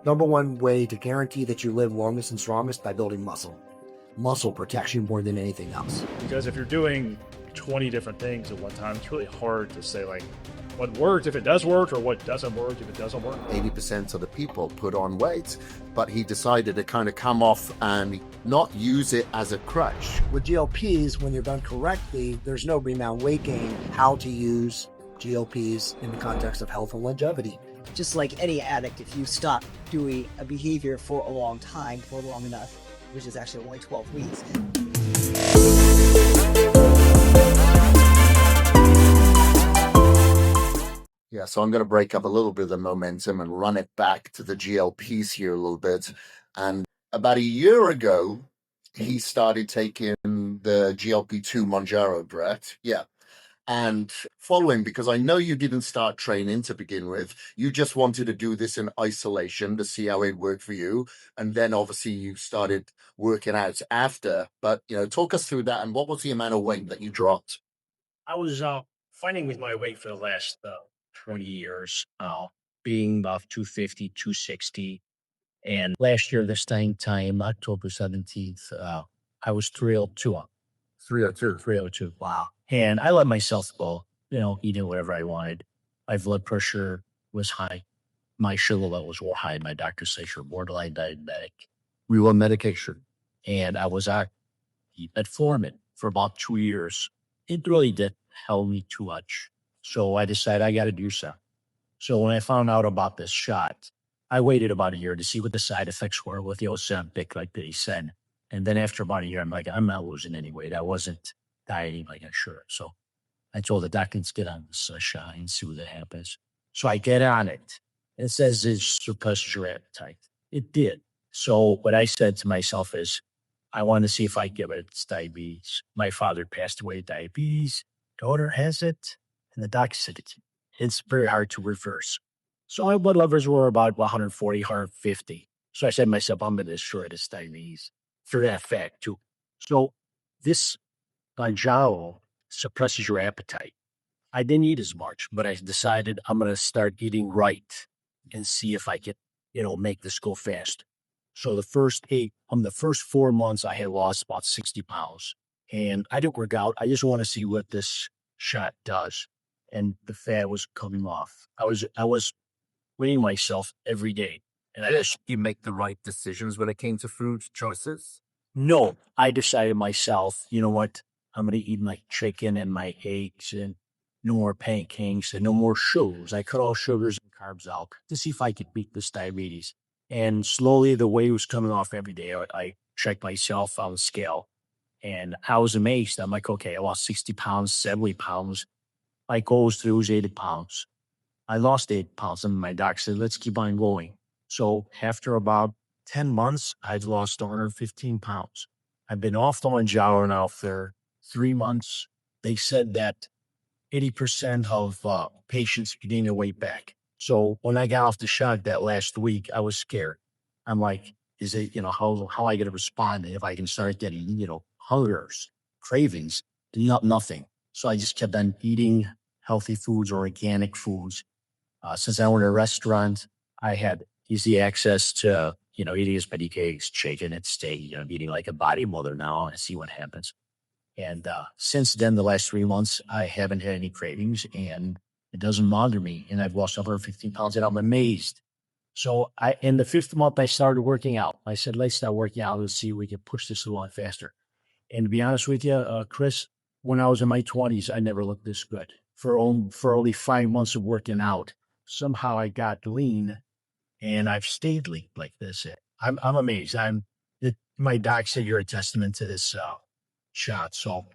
Number one way to guarantee that you live longest and strongest by building muscle. Muscle protects you more than anything else. Because if you're doing 20 different things at one time, it's really hard to say like what worked if it does work or what doesn't work if it doesn't work. 80% of the people put on weight, but he decided to kind of come off and not use it as a crutch. With GLPs, when you're done correctly, there's no rebound weight gain. How to use GLPs in the context of health and longevity. Just like any addict, if you stop doing a behavior for a long time, for long enough, which is actually only 12 weeks. Yeah, so I'm going to break up a little bit of the momentum and run it back to the GLPs here a little bit. And about a year ago, he started taking the GLP-2 Mounjaro, correct? Yeah. And following, because I know you didn't start training to begin with, you just wanted to do this in isolation to see how it worked for you. And then obviously you started working out after. But, talk us through that. And what was the amount of weight that you dropped? I was fighting with my weight for the last 20 years, being about 250, 260. And last year, this time, October 17th, I was 302. 302. Wow. And I let myself go, eating whatever I wanted. My blood pressure was high. My sugar levels were high. My doctor said you're borderline diabetic. We were on medication. And I was on metformin for about 2 years. It really didn't help me too much. So I decided I got to do something. So when I found out about this shot, I waited about a year to see what the side effects were with the Ozempic, like they said. And then after about a year, I'm like, I'm not losing any weight. I wasn't dieting like I should. So I told the doctor, let's get on this shot and see what happens. So I get on it. And it says it suppresses your appetite. It did. So what I said to myself is, I want to see if I get it. It's diabetes. My father passed away with diabetes. Daughter has it. And the doctor said it's very hard to reverse. So my blood levels were about 140, 150. So I said to myself, I'm going to destroy this diabetes for that fact too. So this Mounjaro suppresses your appetite. I didn't eat as much, but I decided I'm going to start eating right and see if I can, make this go fast. So the first 4 months, I had lost about 60 pounds. And I didn't work out. I just want to see what this shot does. And the fat was coming off. I was weighing myself every day. And I just, You make the right decisions when it came to food choices? no, I decided myself, you know what? I'm going to eat my chicken and my eggs and no more pancakes and no more sugars. I cut all sugars and carbs out to see if I could beat this diabetes. And slowly the weight was coming off every day. I checked myself on the scale and I was amazed. I'm like, okay, I lost 60 pounds, 70 pounds. My goal was to lose 80 pounds. I lost 8 pounds and my doc said, let's keep on going. So after about 10 months, I'd lost 115 pounds. I've been off the Mounjaro now for 3 months. They said that 80% of patients gain their weight back. So when I got off the shot that last week, I was scared. I'm like, is it, how I going to respond if I can start getting, hungers, cravings, nothing. So I just kept on eating healthy foods, organic foods. Since I owned a restaurant, I had easy access to, eating as many cakes, chicken, and steak, eating like a bodybuilder now and see what happens. And since then, the last 3 months, I haven't had any cravings and it doesn't bother me. And I've lost 115 pounds and I'm amazed. So in the 5th month, I started working out. I said, let's start working out. Let's see if we can push this a lot faster. And to be honest with you, Kris, when I was in my 20s, I never looked this good. For only 5 months of working out, somehow I got lean and I've stayed lean like this. I'm amazed. My doc said you're a testament to this shot. So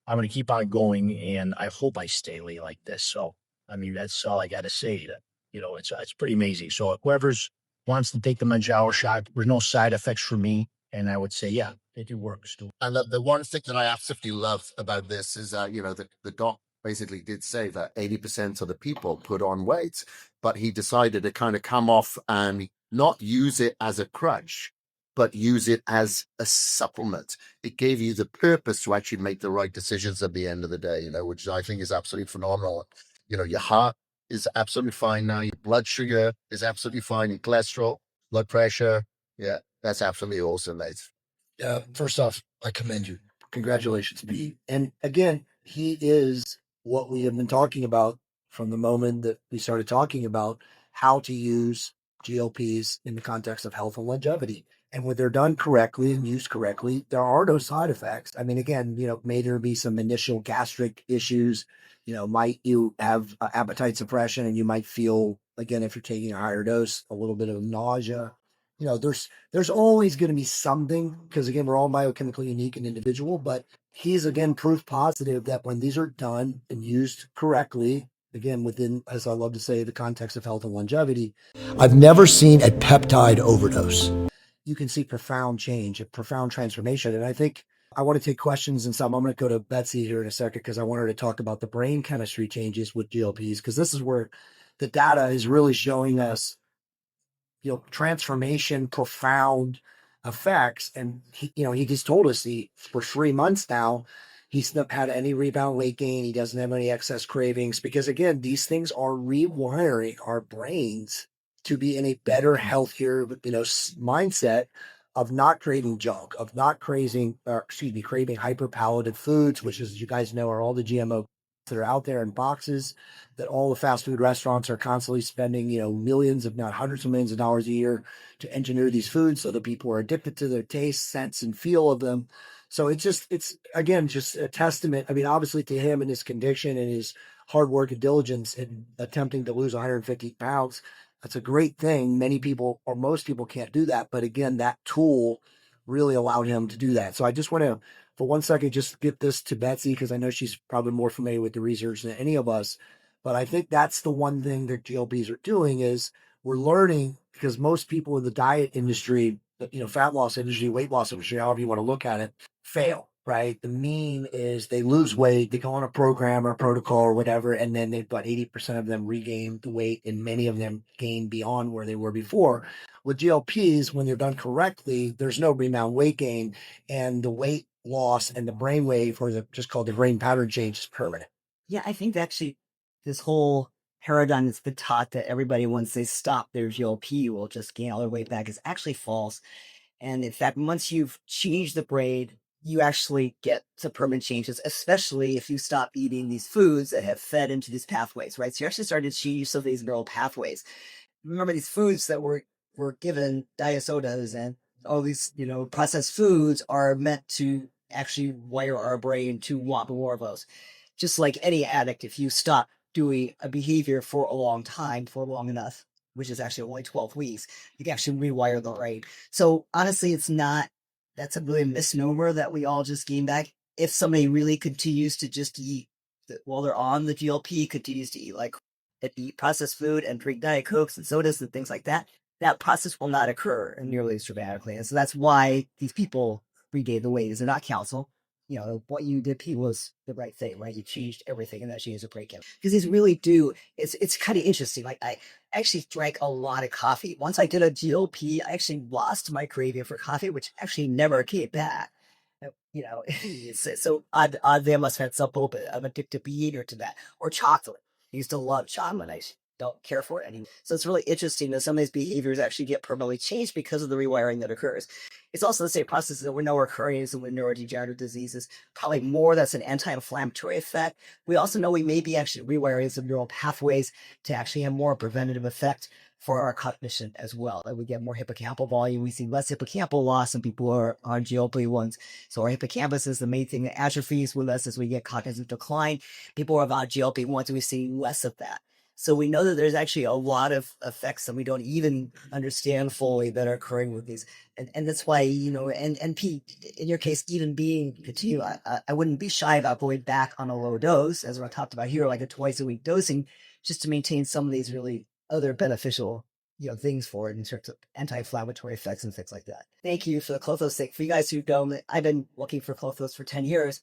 I'm going to keep on going and I hope I stay lean like this. So, that's all I got to say. It's pretty amazing. So whoever's wants to take the Mounjaro shot, there's no side effects for me. And I would say, yeah, it works. And the one thing that I absolutely love about this is, the doc basically did say that 80% of the people put on weight, but he decided to kind of come off and not use it as a crutch, but use it as a supplement. It gave you the purpose to actually make the right decisions at the end of the day, which I think is absolutely phenomenal. Your heart is absolutely fine now. Your blood sugar is absolutely fine. Your cholesterol, blood pressure. Yeah, that's absolutely awesome, mate. First off, I commend you. Congratulations, Pete. And again, he is what we have been talking about from the moment that we started talking about how to use GLPs in the context of health and longevity. And when they're done correctly and used correctly, there are no side effects. I mean, again, may there be some initial gastric issues, might you have appetite suppression and you might feel, again, if you're taking a higher dose, a little bit of nausea. There's always going to be something because again, we're all biochemically unique and individual, but he's again proof positive that when these are done and used correctly, again, within, as I love to say, the context of health and longevity, I've never seen a peptide overdose. You can see profound change, a profound transformation. And I think I want to take questions and some. I'm going to go to Betsy here in a second because I want her to talk about the brain chemistry changes with GLPs because this is where the data is really showing us transformation, profound effects. And he just told us for 3 months now, he's not had any rebound weight gain. He doesn't have any excess cravings because again, these things are rewiring our brains to be in a better, healthier, mindset of not craving junk, of not craving hyperpalated foods, which as you guys know, are all the GMO that are out there in boxes that all the fast food restaurants are constantly spending, millions, if not hundreds of millions of dollars a year to engineer these foods so that people are addicted to their taste, sense, and feel of them. So it's again, just a testament. I mean, obviously to him and his conviction and his hard work and diligence in attempting to lose 150 pounds. That's a great thing. Many people or most people can't do that. But again, that tool really allowed him to do that. So I just want to, for 1 second, just get this to Betsy because I know she's probably more familiar with the research than any of us. But I think that's the one thing that GLPs are doing is we're learning because most people in the diet industry, fat loss industry, weight loss industry, however you want to look at it, fail, right? The mean is they lose weight, they go on a program or a protocol or whatever, and then about 80% of them regain the weight and many of them gain beyond where they were before. With GLPs, when they're done correctly, there's no rebound weight gain and the weight loss and the brain wave or just called the brain pattern change is permanent. Yeah, I think actually this whole paradigm that's been taught that everybody, once they stop their GLP, will just gain all their weight back is actually false. And in fact, once you've changed the brain, you actually get some permanent changes, especially if you stop eating these foods that have fed into these pathways, right? So you're actually starting to change some of these neural pathways. Remember these foods that were given, diet sodas and all these, processed foods are meant to actually wire our brain to want more of those. Just like any addict, if you stop doing a behavior for a long time, for long enough, which is actually only 12 weeks, you can actually rewire the brain. So honestly, that's a really misnomer that we all just gain back. If somebody really continues to just eat while they're on the GLP, continues to eat processed food and drink Diet Cokes and sodas and things like that, that process will not occur nearly as dramatically. And so that's why these people regain the weight. Is they're not counsel. What you did, P, was the right thing, right? You changed everything and that changed the break-in. Because these really do, it's kind of interesting. Like I actually drank a lot of coffee. Once I did a GLP, I actually lost my craving for coffee, which actually never came back. So oddly, I must have had some little bit of addictive behavior to that. Or chocolate. I used to love chocolate. I don't care for it anymore. So it's really interesting that some of these behaviors actually get permanently changed because of the rewiring that occurs. It's also the same process that we know occurring with neurodegenerative diseases. Probably more that's an anti-inflammatory effect. We also know we may be actually rewiring some neural pathways to actually have more preventative effect for our cognition as well. That we get more hippocampal volume. We see less hippocampal loss when people are on GLP-1s. So our hippocampus is the main thing that atrophies with us as we get cognitive decline. People are on GLP-1s, we see less of that. So we know that there's actually a lot of effects that we don't even understand fully that are occurring with these. And that's why, and Pete, in your case, even being continue, I wouldn't be shy about going back on a low dose, as I talked about here, like a twice a week dosing, just to maintain some of these really other beneficial things for it in terms of anti-inflammatory effects and things like that. Thank you for the Clothos thing. For you guys who don't, I've been looking for Clothos for 10 years.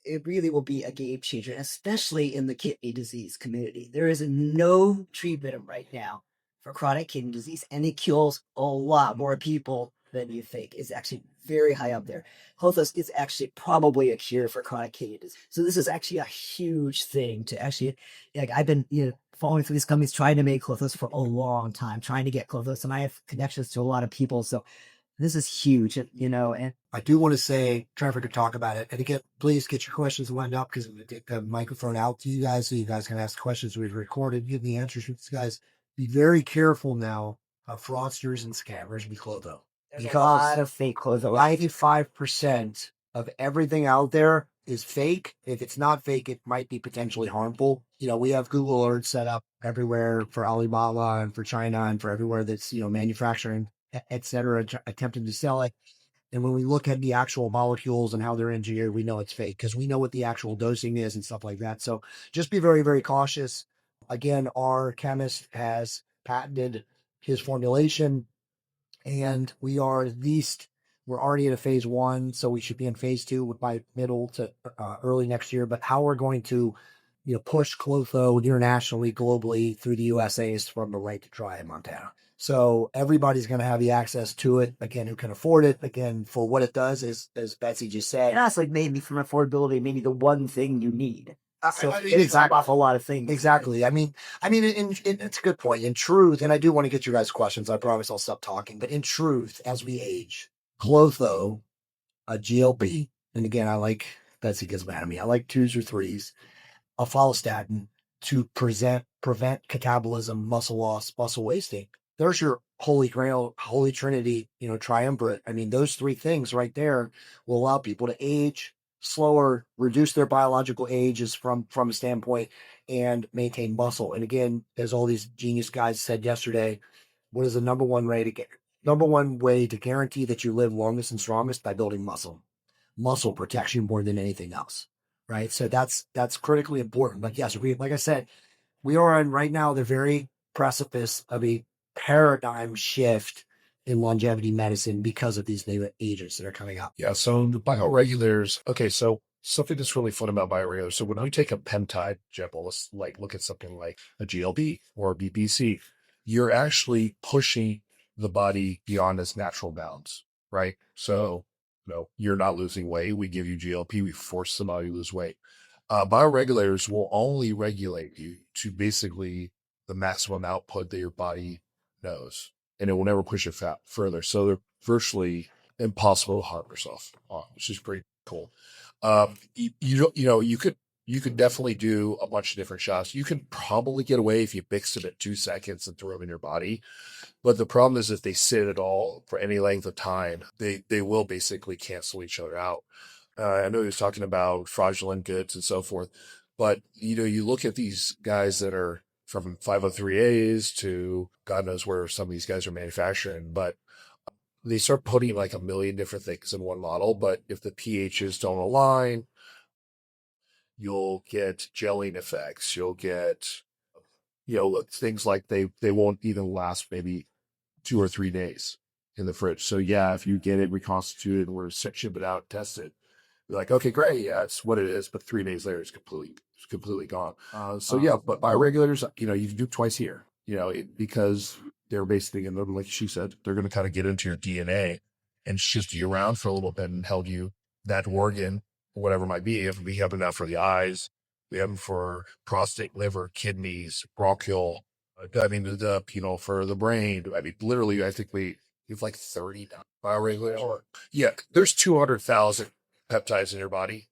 It really will be a game changer, especially in the kidney disease community. There is no treatment right now for chronic kidney disease, and it kills a lot more people than you think. It's actually very high up there. Clothos is actually probably a cure for chronic kidney disease. So this is actually a huge thing to actually, I've been, following through these companies trying to make clothes for a long time, trying to get clothes, and I have connections to a lot of people. So this is huge, and I do want to say Trevor could talk about it. And again, please get your questions lined up because I'm going to take the microphone out to you guys so you guys can ask questions. We've recorded, give the answers to these guys. Be very careful now of fraudsters and scammers with Clotho. there's a lot of fake clothes. 95% of everything out there is fake. If it's not fake, it might be potentially harmful. We have Google alerts set up everywhere for Alibaba and for China and for everywhere that's, manufacturing, et cetera, attempting to sell it. And when we look at the actual molecules and how they're engineered, we know it's fake because we know what the actual dosing is and stuff like that. So just be very, very cautious. Again, our chemist has patented his formulation, and we're already in a phase 1, so we should be in phase 2 by middle to early next year. But how we're going to, push Clotho internationally, globally through the USA is from the right to try in Montana. So everybody's going to have the access to it, again, who can afford it. Again, for what it does is, as Betsy just said. And that's like maybe from affordability, maybe the one thing you need. So I mean, it's off a lot of things. Exactly. I mean, it's a good point. In truth, and I do want to get you guys questions. I promise I'll stop talking. But in truth, as we age, Clotho, a GLP, and again, Betsy gets mad at me. I like 2s or 3s, a follistatin to prevent catabolism, muscle loss, muscle wasting. There's your holy grail, holy trinity, triumvirate. I mean, those 3 things right there will allow people to age slower, reduce their biological ages from a standpoint, and maintain muscle. And again, as all these genius guys said yesterday, what is the number one way to guarantee that you live longest and strongest? By building muscle. Muscle protects you more than anything else, right? So that's critically important. But yes, like I said, we are on right now the very precipice of a paradigm shift in longevity medicine because of these new agents that are coming up. Yeah, so the bioregulators. Okay, so something that's really fun about bioregulators. So when we take a peptide example, let's look at something like a GLP or BPC. You're actually pushing the body beyond its natural bounds, right? So you're not losing weight. We give you GLP. We force the body to lose weight. Bioregulators will only regulate you to basically the maximum output that your body knows, and it will never push it further. So they're virtually impossible to harm yourself on, which is pretty cool. You could definitely do a bunch of different shots. You can probably get away if you mix them at 2 seconds and throw them in your body. But the problem is if they sit at all for any length of time, they will basically cancel each other out. I know he was talking about fraudulent goods and so forth, but you look at these guys that are from 503As to God knows where some of these guys are manufacturing, but they start putting like a million different things in one model. But if the pHs don't align, you'll get gelling effects. You'll get, things like they won't even last maybe 2 or 3 days in the fridge. So yeah, if you get it reconstituted and we're ship it out, test it, you're like, okay, great, yeah, it's what it is. But 3 days later, it's completely gone. But bioregulators, you can do twice a year, because they're basically, and like she said, they're going to kind of get into your DNA and shift you around for a little bit and help you that organ, whatever it might be. If we have them now for the eyes, we have them for prostate, liver, kidneys, bronchial, diving into the, for the brain. I mean, literally, I think we have like 30 bioregulators. Yeah, there's 200,000 peptides in your body.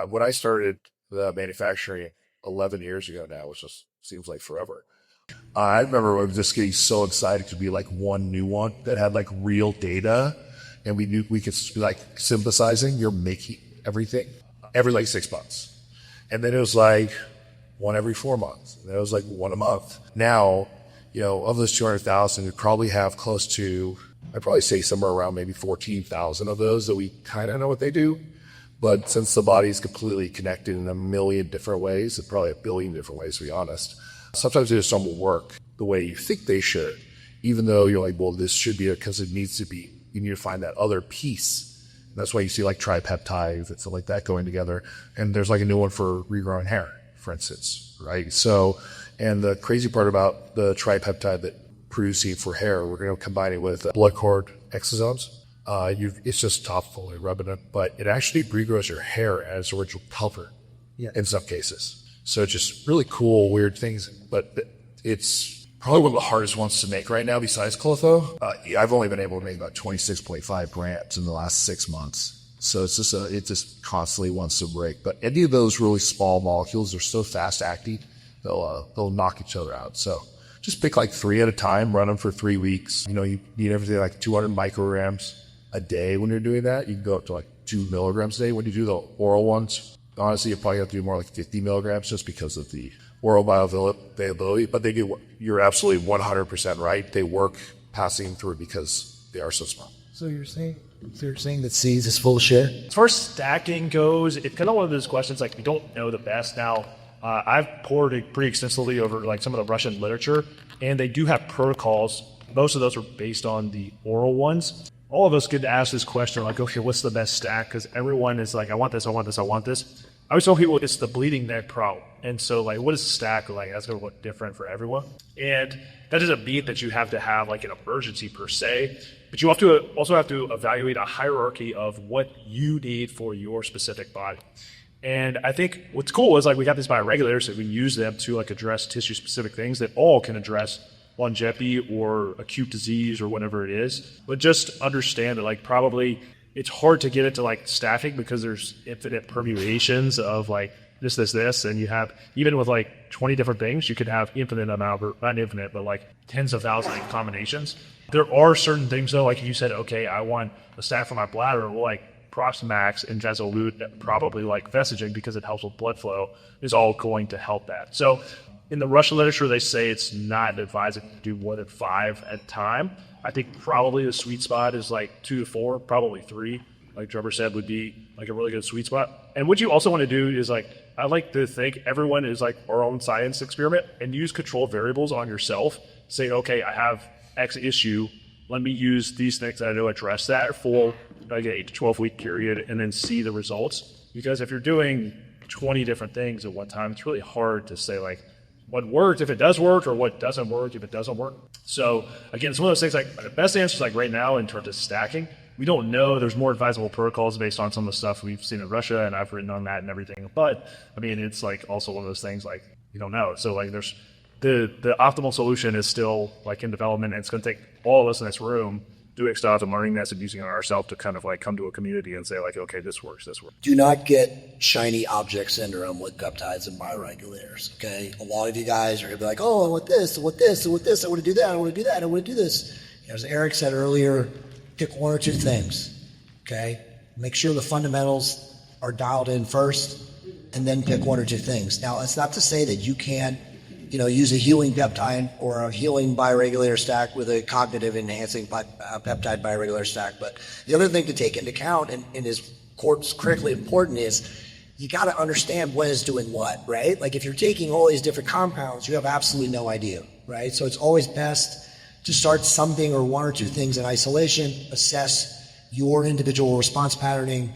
When I started the manufacturing 11 years ago now, which just seems like forever. I remember just getting so excited to be like one new one that had like real data, and we knew we could be like synthesizing. You're making everything every like 6 months, and then it was like one every 4 months. And it was like one a month. Now, of those 200,000, we probably have close to, I'd probably say somewhere around maybe 14,000 of those that we kind of know what they do. But since the body is completely connected in a million different ways, and probably a billion different ways, to be honest, sometimes they just don't work the way you think they should, even though you're like, well, this should be because it needs to be. You need to find that other piece. And that's why you see like tripeptides and stuff like that going together. And there's like a new one for regrowing hair, for instance, right? So, and the crazy part about the tripeptide that producing for hair, we're going to combine it with blood cord exosomes. It's just topical, rubbing it, but it actually regrows your hair as original color in some cases. So just really cool, weird things, but it's probably one of the hardest ones to make right now besides clotho. I've only been able to make about 26.5 grams in the last 6 months. So it's just it just constantly wants to break. But any of those really small molecules are so fast acting, they'll knock each other out. So just pick like 3 at a time, run them for 3 weeks. You need everything like 200 micrograms a day when you're doing that. You can go up to like 2 milligrams a day when you do the oral ones. Honestly, you probably have to do more like 50 milligrams just because of the oral bioavailability. But you're absolutely 100% right. They work passing through because they are so small. So you're saying that C's is full of shit? As far as stacking goes, it's kind of one of those questions like we don't know the best. Now, I've poured it pretty extensively over like some of the Russian literature, and they do have protocols. Most of those are based on the oral ones. All of us get asked this question like, okay, what's the best stack? Because everyone is like, I want this, I want this, I want this. I always tell people it's the bleeding neck problem. And so like, what is the stack like? That's going to look different for everyone. And that doesn't mean that you have to have like an emergency per se, but you also have to evaluate a hierarchy of what you need for your specific body. And I think what's cool is like we got these bioregulators, so we use them to like address tissue specific things that all can address longevity or acute disease or whatever it is. But just understand that like probably it's hard to get into like staffing because there's infinite permutations of like this, and you have, even with like 20 different things, you could have infinite amount, or not infinite, but like tens of thousands of combinations. There are certain things though, like you said, okay, I want a stack for my bladder, well, like Proxmax and Resolute, probably like Vesaging because it helps with blood flow, is all going to help that. So in the Russian literature, they say it's not advised to do more than 5 at a time. I think probably the sweet spot is like 2 to 4, probably 3, like Trevor said, would be like a really good sweet spot. And what you also want to do is like, I like to think everyone is like our own science experiment, and use control variables on yourself. Say, okay, I have X issue. Let me use these things that I know address that for like an 8 to 12 week period, and then see the results. Because if you're doing 20 different things at one time, it's really hard to say like what worked if it does work, or what doesn't work if it doesn't work. So again, it's one of those things like the best answer is like right now in terms of stacking. We don't know. There's more advisable protocols based on some of the stuff we've seen in Russia, and I've written on that and everything. But I mean, it's like also one of those things like you don't know. So like there's the optimal solution is still like in development, and it's going to take all of us in this room doing stuff and learning this and using it ourselves to kind of like come to a community and say like, okay, this works. Do not get shiny object syndrome with peptides and bioregulators, okay? A lot of you guys are going to be like, oh, I want this, I want this, I want this, I want to do that, I want to do that, I want to do this. As Eric said earlier, pick 1 or 2 things, okay? Make sure the fundamentals are dialed in first, and then pick 1 or 2 things. Now, it's not to say that you can't use a healing peptide or a healing bioregulator stack with a cognitive enhancing peptide bioregulator stack. But the other thing to take into account, and is critically important, is you got to understand what is doing what, right? Like if you're taking all these different compounds, you have absolutely no idea, right? So it's always best to start something or 1 or 2 things in isolation, assess your individual response patterning,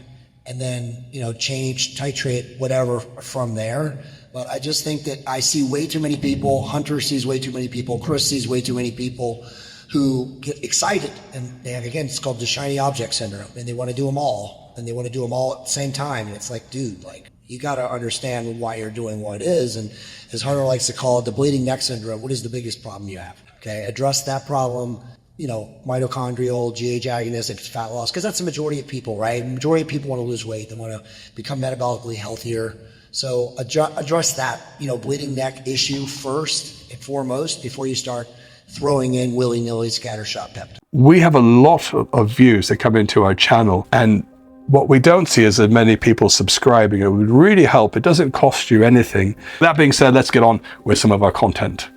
and then, change, titrate, whatever from there. But I just think that I see way too many people, Hunter sees way too many people, Kris sees way too many people who get excited. And again, it's called the shiny object syndrome. And they want to do them all. And they want to do them all at the same time. And it's like, dude, like you got to understand why you're doing what it is. And as Hunter likes to call it, the bleeding neck syndrome, what is the biggest problem you have? Okay, address that problem. Mitochondrial, GH agonist, and fat loss, because that's the majority of people, right? The majority of people want to lose weight. They want to become metabolically healthier. So address that, bleeding neck issue first and foremost before you start throwing in willy-nilly scattershot peptides. We have a lot of views that come into our channel, and what we don't see is as many people subscribing. It would really help. It doesn't cost you anything. That being said, let's get on with some of our content.